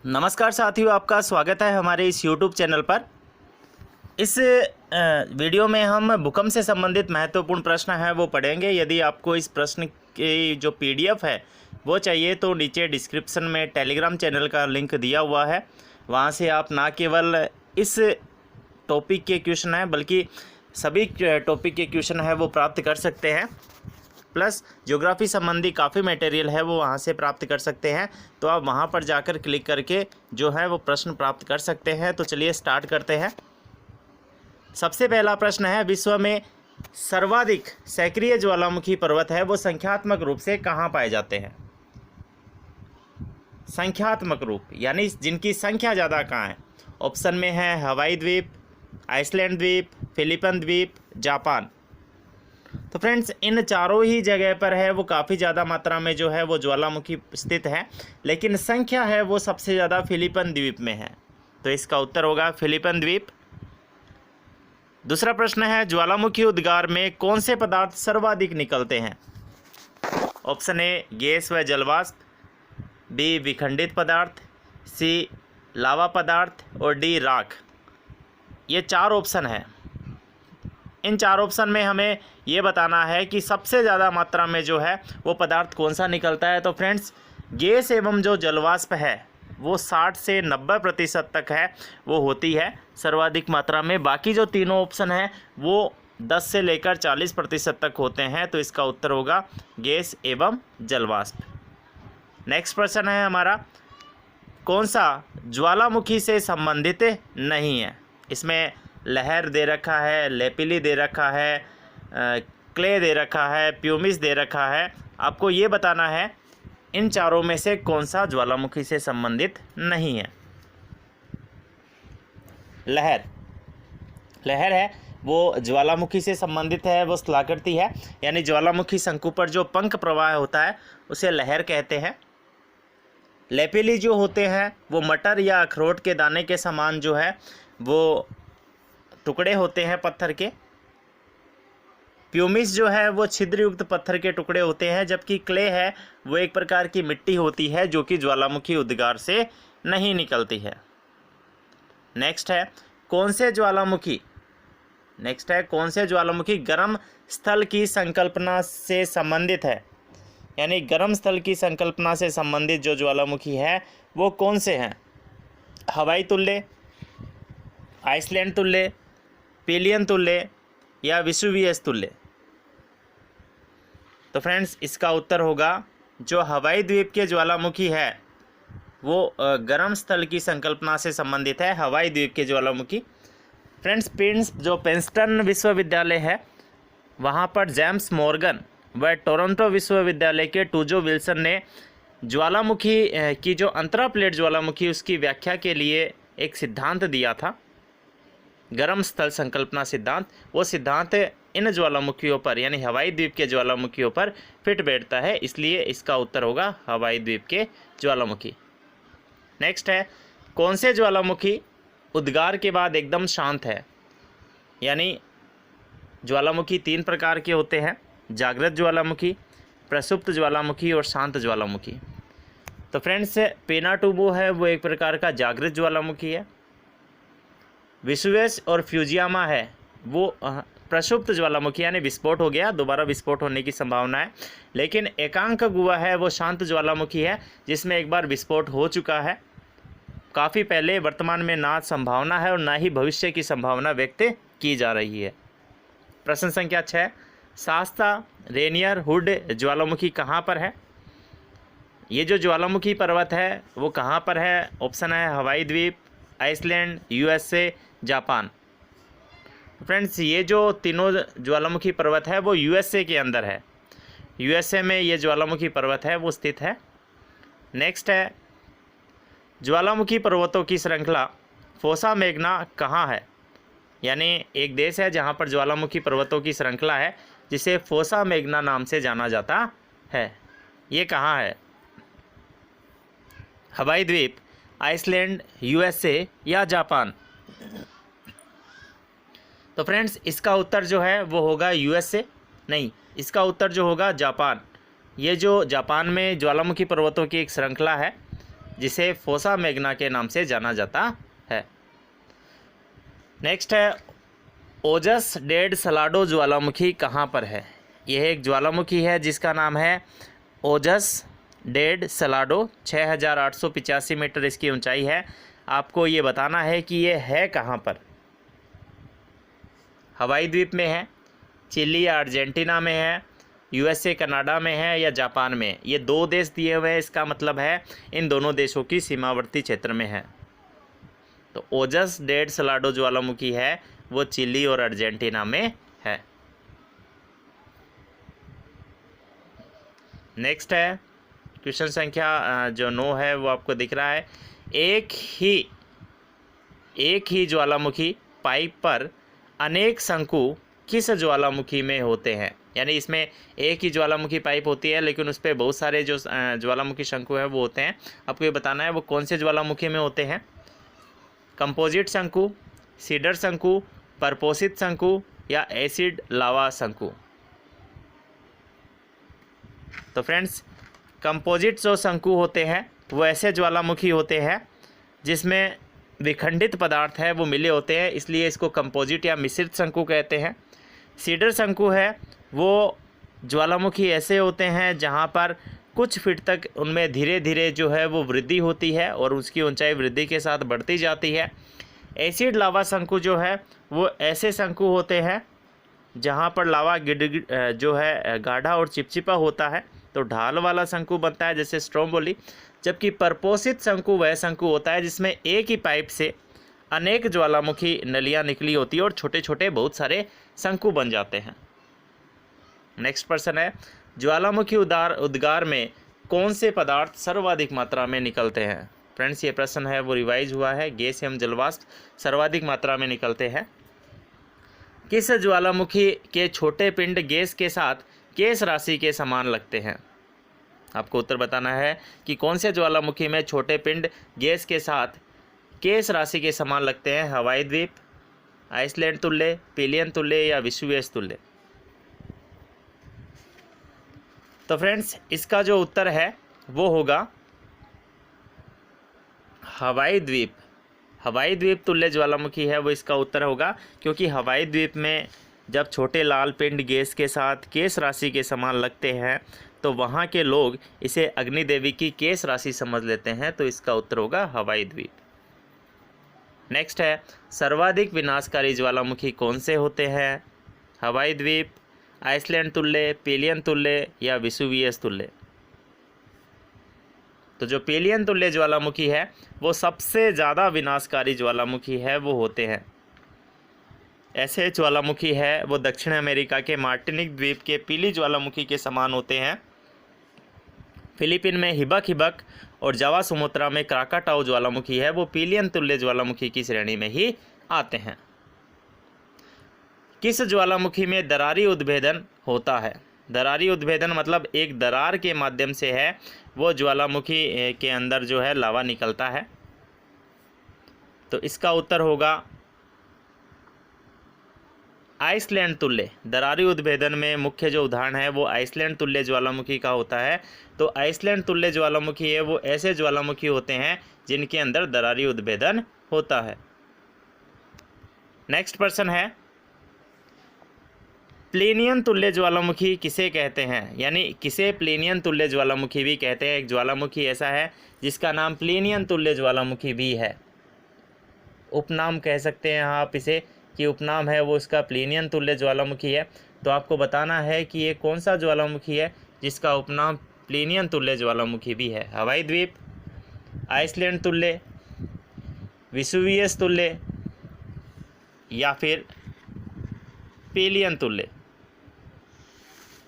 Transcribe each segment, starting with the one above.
नमस्कार साथियों, आपका स्वागत है हमारे इस YouTube चैनल पर। इस वीडियो में हम भूकंप से संबंधित महत्वपूर्ण प्रश्न है वो पढ़ेंगे। यदि आपको इस प्रश्न की जो PDF है वो चाहिए तो नीचे डिस्क्रिप्शन में टेलीग्राम चैनल का लिंक दिया हुआ है। वहाँ से आप ना केवल इस टॉपिक के क्वेश्चन हैं बल्कि सभी टॉपिक के क्वेश्चन है वो प्राप्त कर सकते हैं। प्लस ज्योग्राफी संबंधी काफ़ी मटेरियल है वो वहाँ से प्राप्त कर सकते हैं। तो आप वहाँ पर जाकर क्लिक करके जो है वो प्रश्न प्राप्त कर सकते हैं। तो चलिए स्टार्ट करते हैं। सबसे पहला प्रश्न है, विश्व में सर्वाधिक सक्रिय ज्वालामुखी पर्वत है वो संख्यात्मक रूप से कहाँ पाए जाते हैं? संख्यात्मक रूप यानी जिनकी संख्या ज़्यादा कहाँ है? ऑप्शन में है हवाई द्वीप, आइसलैंड द्वीप, फिलीपीन द्वीप, जापान। तो फ्रेंड्स इन चारों ही जगह पर है वो काफ़ी ज़्यादा मात्रा में जो है वो ज्वालामुखी स्थित है, लेकिन संख्या है वो सबसे ज़्यादा फिलीपीन द्वीप में है। तो इसका उत्तर होगा फिलीपीन द्वीप। दूसरा प्रश्न है, ज्वालामुखी उद्गार में कौन से पदार्थ सर्वाधिक निकलते हैं? ऑप्शन ए गैस व जलवाष्प, बी विखंडित पदार्थ, सी लावा पदार्थ और डी राख। ये चार ऑप्शन है। इन चार ऑप्शन में हमें ये बताना है कि सबसे ज़्यादा मात्रा में जो है वो पदार्थ कौन सा निकलता है। तो फ्रेंड्स गैस एवं जो जलवाष्प है वो 60 से 90% तक है वो होती है सर्वाधिक मात्रा में। बाकी जो तीनों ऑप्शन हैं वो 10 से लेकर 40% तक होते हैं। तो इसका उत्तर होगा गैस एवं जलवाष्प। नेक्स्ट प्रश्न है हमारा, कौन सा ज्वालामुखी से संबंधित नहीं है? इसमें लहर दे रखा है, लेपिली दे रखा है, क्ले दे रखा है, प्यूमिस दे रखा है। आपको ये बताना है इन चारों में से कौन सा ज्वालामुखी से संबंधित नहीं है। लहर है वो ज्वालामुखी से संबंधित है, वो स्थलाकृति है, यानी ज्वालामुखी शंकु पर जो पंख प्रवाह होता है उसे लहर कहते हैं। लेपिली जो होते हैं वो मटर या अखरोट के दाने के समान जो है वो टुकड़े होते हैं पत्थर के। प्यूमिस जो है वो छिद्रयुक्त पत्थर के टुकड़े होते हैं, जबकि क्ले है वो एक प्रकार की मिट्टी होती है जो कि ज्वालामुखी उद्गार से नहीं निकलती है। नेक्स्ट है कौन से ज्वालामुखी गर्म स्थल की संकल्पना से संबंधित है? यानी गर्म स्थल की संकल्पना से संबंधित जो ज्वालामुखी है वो कौन से हैं? हवाई तुल्य, आइसलैंड तुल्य, पिलियन तुल्य या विसुवियस तुल्य। तो फ्रेंड्स इसका उत्तर होगा जो हवाई द्वीप के ज्वालामुखी है वो गर्म स्थल की संकल्पना से संबंधित है, हवाई द्वीप के ज्वालामुखी। फ्रेंड्स प्रिंसटन विश्वविद्यालय है वहाँ पर जेम्स मॉर्गन व टोरंटो विश्वविद्यालय के टूजो विल्सन ने ज्वालामुखी की जो अंतरा प्लेट ज्वालामुखी उसकी व्याख्या के लिए एक सिद्धांत दिया था, गर्म स्थल संकल्पना सिद्धांत। वो सिद्धांत इन ज्वालामुखियों पर यानी हवाई द्वीप के ज्वालामुखियों पर फिट बैठता है, इसलिए इसका उत्तर होगा हवाई द्वीप के ज्वालामुखी। नेक्स्ट है कौन से ज्वालामुखी उद्गार के बाद एकदम शांत है? यानी ज्वालामुखी 3 प्रकार के होते हैं, जागृत ज्वालामुखी, प्रसुप्त ज्वालामुखी और शांत ज्वालामुखी। तो फ्रेंड्स पेनाटुबो है वो एक प्रकार का जागृत ज्वालामुखी है। विसुवेस और फ्यूजियामा है वो प्रसुप्त ज्वालामुखी यानी विस्फोट हो गया, दोबारा विस्फोट होने की संभावना है। लेकिन एकांक गुआ है वो शांत ज्वालामुखी है जिसमें एक बार विस्फोट हो चुका है काफ़ी पहले, वर्तमान में ना संभावना है और ना ही भविष्य की संभावना व्यक्त की जा रही है। प्रश्न संख्या 6, शास्ता रेनियर हुड ज्वालामुखी कहाँ पर है? ये जो ज्वालामुखी पर्वत है वो कहाँ पर है? ऑप्शन है हवाई द्वीप, आइसलैंड, USA, जापान। फ्रेंड्स ये जो तीनों ज्वालामुखी पर्वत है वो USA के अंदर है, USA में ये ज्वालामुखी पर्वत है वो स्थित है। नेक्स्ट है ज्वालामुखी पर्वतों की श्रृंखला फोसा मैग्ना कहाँ है? यानी एक देश है जहाँ पर ज्वालामुखी पर्वतों की श्रृंखला है जिसे फोसा मैग्ना नाम से जाना जाता है। ये कहाँ है? हवाई द्वीप, आइसलैंड, USA या जापान। तो फ्रेंड्स इसका उत्तर जो है वो होगा USA, नहीं इसका उत्तर जो होगा जापान। ये जो जापान में ज्वालामुखी पर्वतों की एक श्रृंखला है जिसे फोसा मैग्ना के नाम से जाना जाता है। नेक्स्ट है ओजस डेड सलाडो ज्वालामुखी कहाँ पर है। यह एक ज्वालामुखी है जिसका नाम है ओजस डेड सलाडो। 6885 मीटर इसकी ऊंचाई है। आपको ये बताना है कि ये है कहाँ पर। हवाई द्वीप में है, चिली या अर्जेंटीना में है, यूएसए कनाडा में है या जापान में। ये 2 देश दिए हुए हैं, इसका मतलब है इन दोनों देशों की सीमावर्ती क्षेत्र में है। तो ओजस डेड सलाडो ज्वालामुखी है वो चिली और अर्जेंटीना में है। नेक्स्ट है क्वेश्चन संख्या जो 9 है वो आपको दिख रहा है। एक ही ज्वालामुखी पाइप पर अनेक शंकु किस ज्वालामुखी में होते हैं। यानी इसमें एक ही ज्वालामुखी पाइप होती है लेकिन उस पर बहुत सारे जो ज्वालामुखी शंकु हैं वो होते हैं। आपको ये बताना है वो कौन से ज्वालामुखी में होते हैं। कंपोजिट शंकु, सीडर शंकु, परपोषित शंकु या एसिड लावा शंकु। तो फ्रेंड्स कंपोजिट जो शंकु होते हैं वो ऐसे ज्वालामुखी होते हैं जिसमें विखंडित पदार्थ है वो मिले होते हैं, इसलिए इसको कंपोजिट या मिश्रित शंकु कहते हैं। सीडर शंकु है वो ज्वालामुखी ऐसे होते हैं जहाँ पर कुछ फीट तक उनमें धीरे धीरे जो है वो वृद्धि होती है और उसकी ऊंचाई वृद्धि के साथ बढ़ती जाती है। एसिड लावा शंकु जो है वो ऐसे शंकु होते हैं जहाँ पर लावा जो है गाढ़ा और चिपचिपा होता है, तो ढाल वाला शंकु बनता है जैसे स्ट्रोम्बोली। जबकि परपोषित शंकु वह शंकु होता है जिसमें एक ही पाइप से अनेक ज्वालामुखी नलियाँ निकली होती है और छोटे छोटे बहुत सारे शंकु बन जाते हैं। नेक्स्ट प्रश्न है ज्वालामुखी उद्गार में कौन से पदार्थ सर्वाधिक मात्रा में निकलते हैं। फ्रेंड्स ये प्रश्न है वो रिवाइज हुआ है। गैस एवं जलवाष्प सर्वाधिक मात्रा में निकलते हैं। किस ज्वालामुखी के छोटे पिंड गैस के साथ केस राशि के समान लगते हैं। आपको उत्तर बताना है कि कौन से ज्वालामुखी में छोटे पिंड गैस के साथ केस राशि के समान लगते हैं। हवाई द्वीप, आइसलैंड तुल्य, पिलियन तुल्य या विषुवेश तुल्य। तो फ्रेंड्स इसका जो उत्तर है वो होगा हवाई द्वीप। हवाई द्वीप तुल्य ज्वालामुखी है वो इसका उत्तर होगा, क्योंकि हवाई द्वीप में जब छोटे लाल पिंड गैस के साथ केस राशि के समान लगते हैं तो वहाँ के लोग इसे अग्नि देवी की केस राशि समझ लेते हैं। तो इसका उत्तर होगा हवाई द्वीप। नेक्स्ट है सर्वाधिक विनाशकारी ज्वालामुखी कौन से होते हैं। हवाई द्वीप, आइसलैंड तुल्य, पिलियन तुल्य या विसुवियस तुल्य। तो जो पिलियन तुल्य ज्वालामुखी है वो सबसे ज़्यादा विनाशकारी ज्वालामुखी है वो होते हैं। ऐसे ज्वालामुखी है वो दक्षिण अमेरिका के मार्टिनिक द्वीप के पीली ज्वालामुखी के समान होते हैं। फिलीपीन में हिबक और जावा सुमात्रा में क्राकाटाओ ज्वालामुखी है वो पिलियन तुल्य ज्वालामुखी की श्रेणी में ही आते हैं। किस ज्वालामुखी में दरारी उद्भेदन होता है। दरारी उद्भेदन मतलब एक दरार के माध्यम से है वो ज्वालामुखी के अंदर जो है लावा निकलता है। तो इसका उत्तर होगा आइसलैंड तुल्य। दरारी उद्भेदन में मुख्य जो उदाहरण है वो आइसलैंड तुल्य ज्वालामुखी का होता है। तो आइसलैंड तुल्य ज्वालामुखी है वो ऐसे ज्वालामुखी होते हैं जिनके अंदर दरारी उद्भेदन होता है। नेक्स्ट प्रश्न है प्लेनियन तुल्य ज्वालामुखी किसे कहते हैं। यानी किसे प्लेनियन तुल्य ज्वालामुखी भी कहते हैं। एक ज्वालामुखी ऐसा है जिसका नाम प्लेनियन तुल्य ज्वालामुखी भी है। उपनाम कह सकते हैं आप इसे कि उपनाम है वो इसका प्लेनियन तुल्य ज्वालामुखी है। तो आपको बताना है कि ये कौन सा ज्वालामुखी है जिसका उपनाम प्लेनियन तुल्य ज्वालामुखी भी है। हवाई द्वीप, आइसलैंड तुल्य, विसुवियस तुल्य या फिर पिलियन तुल्य।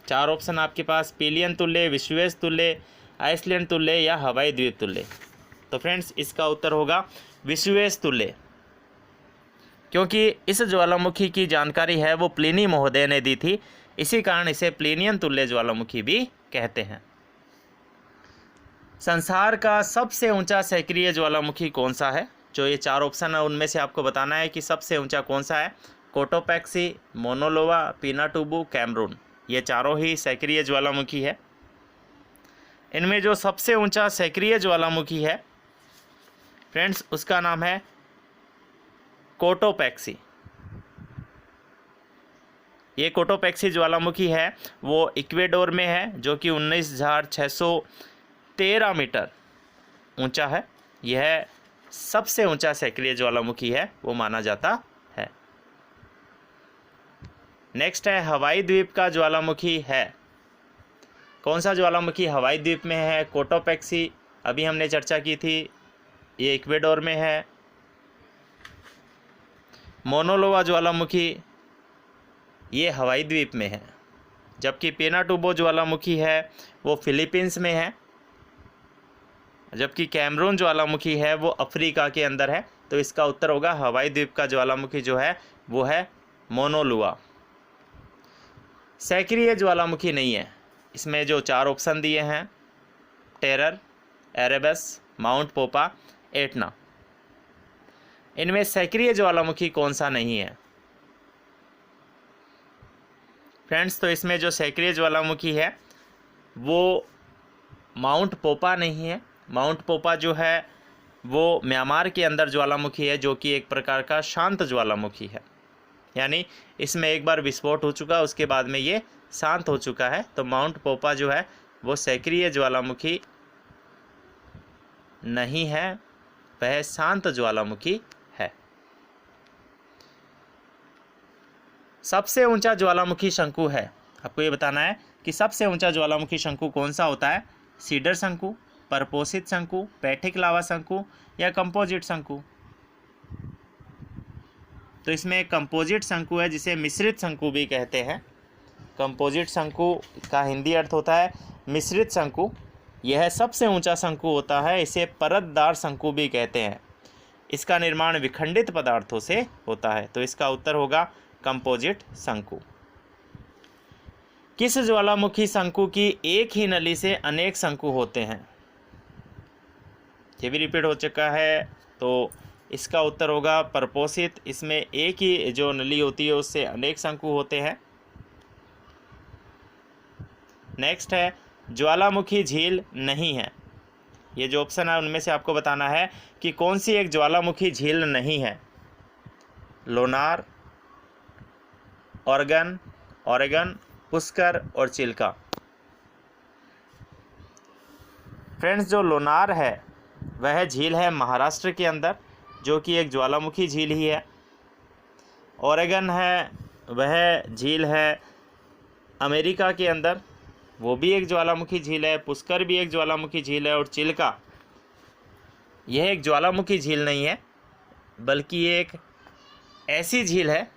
4 ऑप्शन आपके पास, पिलियन तुल्य, विसुवियस तुल्य, आइसलैंड तुल्य या हवाई द्वीप तुल्य। तो फ्रेंड्स इसका उत्तर होगा विसुवियस तुल्य, क्योंकि इस ज्वालामुखी की जानकारी है वो प्लिनी महोदय ने दी थी, इसी कारण इसे प्लेनियन तुल्य ज्वालामुखी भी कहते हैं। संसार का सबसे ऊंचा सक्रिय ज्वालामुखी कौन सा है। जो ये 4 ऑप्शन है उनमें से आपको बताना है कि सबसे ऊंचा कौन सा है। Cotopaxi, Mauna Loa, Pinatubo, Cameroon. ये चारों ही सक्रिय ज्वालामुखी है। इनमें जो सबसे ऊंचा सक्रिय ज्वालामुखी है फ्रेंड्स उसका नाम है कोटोपैक्सी। ये कोटोपैक्सी ज्वालामुखी है वो इक्वेडोर में है, जो कि 19,613 मीटर ऊंचा है। यह सबसे ऊंचा सक्रिय ज्वालामुखी है वो माना जाता है। नेक्स्ट है हवाई द्वीप का ज्वालामुखी है। कौन सा ज्वालामुखी हवाई द्वीप में है? कोटोपैक्सी, अभी हमने चर्चा की थी, ये इक्वेडोर में है। मोनोलोवा ज्वालामुखी ये हवाई द्वीप में है, जबकि पेनाटुबो ज्वालामुखी है वो फिलीपींस में है, जबकि कैमरून ज्वालामुखी है वो अफ्रीका के अंदर है। तो इसका उत्तर होगा हवाई द्वीप का ज्वालामुखी जो है वो है मोनोलुआ। सक्रिय ज्वालामुखी नहीं है। इसमें जो 4 ऑप्शन दिए हैं, टेरर, एरेबस, माउंट पोपा, एटना, इनमें सक्रिय ज्वालामुखी कौन सा नहीं है? फ्रेंड्स तो इसमें जो सक्रिय ज्वालामुखी है वो माउंट पोपा नहीं है। माउंट पोपा जो है वो म्यांमार के अंदर ज्वालामुखी है, जो कि एक प्रकार का शांत ज्वालामुखी है, यानी इसमें एक बार विस्फोट हो चुका, उसके बाद में ये शांत हो चुका है। तो माउंट पोपा जो है वो सक्रिय ज्वालामुखी नहीं है, वह शांत ज्वालामुखी है। सबसे ऊंचा ज्वालामुखी शंकु है। आपको ये बताना है कि सबसे ऊंचा ज्वालामुखी शंकु कौन सा होता है? सीडर शंकु, परपोषित शंकु, पैठिक लावा शंकु या कंपोजिट शंकु? तो इसमें एक कंपोजिट शंकु है जिसे मिश्रित शंकु भी कहते हैं। कंपोजिट शंकु का हिंदी अर्थ होता है मिश्रित शंकु। यह सबसे ऊंचा शंकु होता है, इसे परतदार शंकु भी कहते हैं। इसका निर्माण विखंडित पदार्थों से होता है। तो इसका उत्तर होगा कंपोजिट शंकु। किस ज्वालामुखी शंकु की एक ही नली से अनेक शंकु होते हैं? ये भी रिपीट हो चुका है, तो इसका उत्तर होगा परपोषित। इसमें एक ही जो नली होती है उससे अनेक शंकु होते हैं। नेक्स्ट है ज्वालामुखी झील नहीं है। ये जो ऑप्शन है उनमें से आपको बताना है कि कौन सी एक ज्वालामुखी झील नहीं है। लोनार, ओरेगन, पुष्कर और चिल्का। फ्रेंड्स जो लोनार है वह झील है महाराष्ट्र के अंदर, जो कि एक ज्वालामुखी झील ही है। ओरेगन है वह झील है अमेरिका के अंदर, वो भी एक ज्वालामुखी झील है। पुष्कर भी एक ज्वालामुखी झील है। और चिल्का यह एक ज्वालामुखी झील नहीं है, बल्कि ये एक ऐसी झील है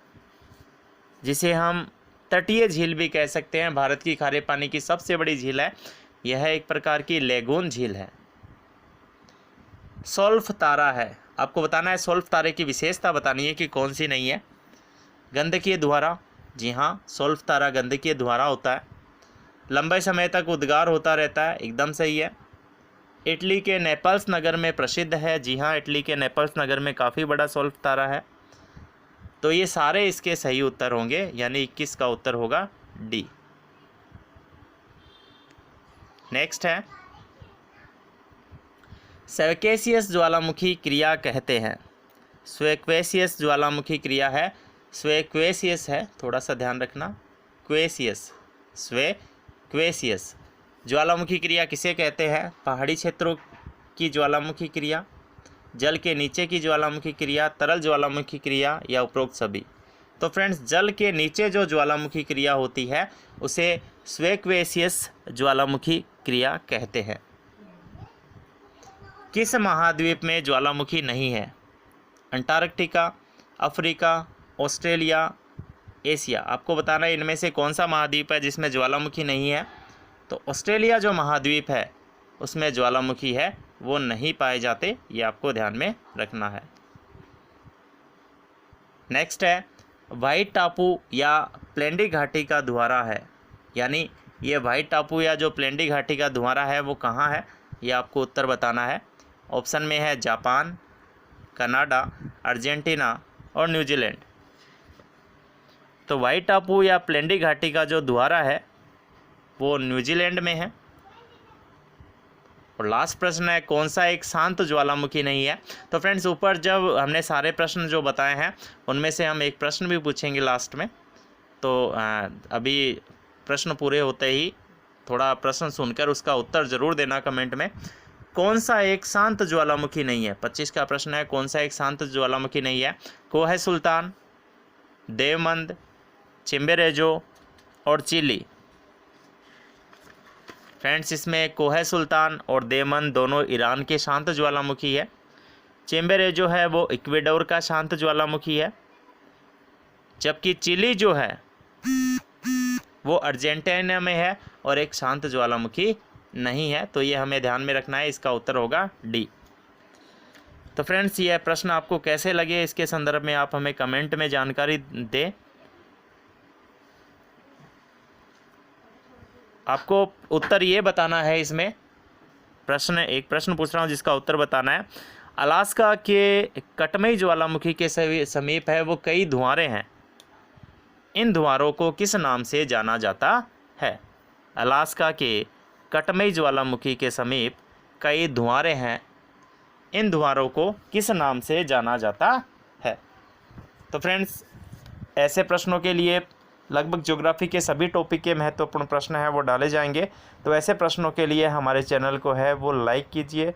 जिसे हम तटीय झील भी कह सकते हैं। भारत की खारे पानी की सबसे बड़ी झील है। यह एक प्रकार की लेगून झील है। सोल्फ तारा है। आपको बताना है सोल्फ तारे की विशेषता बतानी है कि कौन सी नहीं है। गंधकीय धुआरा, जी हाँ, सोल्फ तारा गंधकीय धुआरा होता है। लंबे समय तक उद्गार होता रहता है, एकदम सही है। इटली के नेपल्स नगर में प्रसिद्ध है, जी हाँ, इटली के नेपल्स नगर में काफ़ी बड़ा सोल्फ तारा है। तो ये सारे इसके सही उत्तर होंगे, यानी 21 का उत्तर होगा डी। नेक्स्ट है स्वेक्वेसियस ज्वालामुखी क्रिया कहते हैं। स्वेक्वेसियस ज्वालामुखी क्रिया है, स्वेक्वेसियस है, थोड़ा सा ध्यान रखना, क्वेसियस, स्वेक्वेसियस ज्वालामुखी क्रिया किसे कहते हैं? पहाड़ी क्षेत्रों की ज्वालामुखी क्रिया, जल के नीचे की ज्वालामुखी क्रिया, तरल ज्वालामुखी क्रिया या उपरोक्त सभी? तो फ्रेंड्स जल के नीचे जो ज्वालामुखी क्रिया होती है उसे स्वेक्वेसियस ज्वालामुखी क्रिया कहते हैं। किस महाद्वीप में ज्वालामुखी नहीं है? Antarctica, Africa, Australia, Asia. आपको बताना है इनमें से कौन सा महाद्वीप है जिसमें ज्वालामुखी नहीं है। तो ऑस्ट्रेलिया जो महाद्वीप है उसमें ज्वालामुखी है, वो नहीं पाए जाते, ये आपको ध्यान में रखना है। नेक्स्ट है व्हाइट टापू या प्लेंडी घाटी का धुआरा है, यानी ये व्हाइट टापू या जो प्लेंडी घाटी का धुआरा है वो कहाँ है, ये आपको उत्तर बताना है। ऑप्शन में है जापान, कनाडा, अर्जेंटीना और न्यूजीलैंड। तो व्हाइट टापू या प्लेंडी घाटी का जो धुआरा है वो न्यूजीलैंड में है। और लास्ट प्रश्न है कौन सा एक शांत ज्वालामुखी नहीं है। तो फ्रेंड्स ऊपर जब हमने सारे प्रश्न जो बताए हैं उनमें से हम एक प्रश्न भी पूछेंगे लास्ट में। तो अभी प्रश्न पूरे होते ही थोड़ा प्रश्न सुनकर उसका उत्तर ज़रूर देना कमेंट में। कौन सा एक शांत ज्वालामुखी नहीं है, 25 का प्रश्न है, कौन सा एक शांत ज्वालामुखी नहीं है। कोहे सुल्तान, देवमंद, चिम्बेरेजो और चिली। फ्रेंड्स इसमें कोहे सुल्तान और देवमंद दोनों ईरान के शांत ज्वालामुखी है। चिम्बेरेजो है वो इक्वेडोर का शांत ज्वालामुखी है, जबकि चिली जो है वो अर्जेंटीना में है और एक शांत ज्वालामुखी नहीं है। तो ये हमें ध्यान में रखना है, इसका उत्तर होगा डी। तो फ्रेंड्स ये प्रश्न आपको कैसे लगे इसके संदर्भ में आप हमें कमेंट में जानकारी दें। आपको उत्तर ये बताना है, इसमें एक प्रश्न पूछ रहा हूँ जिसका उत्तर बताना है। अलास्का के कटमई ज्वालामुखी के समीप है वो कई धुआंरे हैं, इन धुआंरों को किस नाम से जाना जाता है। अलास्का के कटमई ज्वालामुखी के समीप कई धुआंरे हैं, इन धुआंरों को किस नाम से जाना जाता है। तो फ्रेंड्स ऐसे प्रश्नों के लिए लगभग ज्योग्राफी के सभी टॉपिक के महत्वपूर्ण प्रश्न हैं वो डाले जाएंगे। तो ऐसे प्रश्नों के लिए हमारे चैनल को है वो लाइक कीजिए,